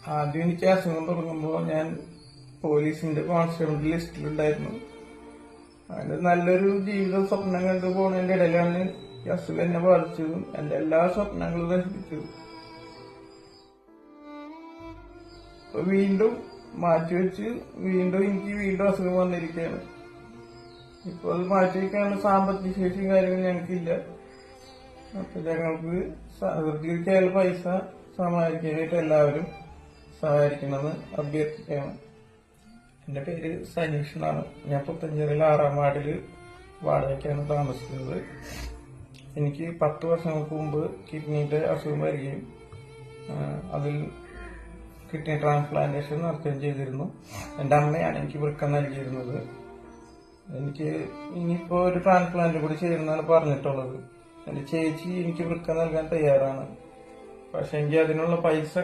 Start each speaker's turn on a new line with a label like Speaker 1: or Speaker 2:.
Speaker 1: ആദ്യം എനിക്ക് അസുഖം തുടങ്ങുമ്പോൾ ഞാൻ പോലീസിന്റെ കോൺസ്റ്റബിൾ ലിസ്റ്റിലുണ്ടായിരുന്നു. അതിന് നല്ലൊരു ജീവിത സ്വപ്നം കണ്ടു പോകുന്നതിന്റെ ഇടയിലാണ് ഈ അസുഖം എന്നെ ബാധിച്ചതും എന്റെ എല്ലാ സ്വപ്നങ്ങളും നശിപ്പിച്ചതും. വീണ്ടും മാറ്റിവെച്ച് വീണ്ടും അസുഖം വന്നിരിക്കുകയാണ്. ഇപ്പൊ അത് മാറ്റിവെക്കാനുള്ള സാമ്പത്തിക ശേഷിയും കാര്യങ്ങളും ഞങ്ങൾക്കില്ല. അപ്പൊ ഞങ്ങൾക്ക് ദീർഘകാല പൈസ സമാഹരിക്കാനായിട്ട് എല്ലാവരും സഹായിക്കണമെന്ന് അഭ്യർത്ഥിക്കുകയാണ്. എന്റെ പേര് സനീഷ് എന്നാണ്. ഞാൻ പുത്തഞ്ചേരിയിൽ 6-ാം വാർഡില് വാടകയ്ക്കാണ് താമസിക്കുന്നത്. എനിക്ക് 10 വർഷങ്ങൾക്ക് മുമ്പ് കിഡ്നിയുടെ അസുഖം വരികയും അതിൽ കിഡ്നി ട്രാൻസ്പ്ലാന്റേഷൻ നടത്തുകയും ചെയ്തിരുന്നു. എന്റെ അമ്മയാണ് എനിക്ക് വൃക്ക നൽകിയിരുന്നത്. എനിക്ക് ഇനിയിപ്പോ ഒരു ട്രാൻസ്പ്ലാന്റ് കൂടി ചെയ്യണമെന്നാണ് പറഞ്ഞിട്ടുള്ളത്. എന്റെ ചേച്ചി എനിക്ക് വൃക്ക നൽകാൻ തയ്യാറാണ്. പക്ഷെ എനിക്ക് അതിനുള്ള പൈസ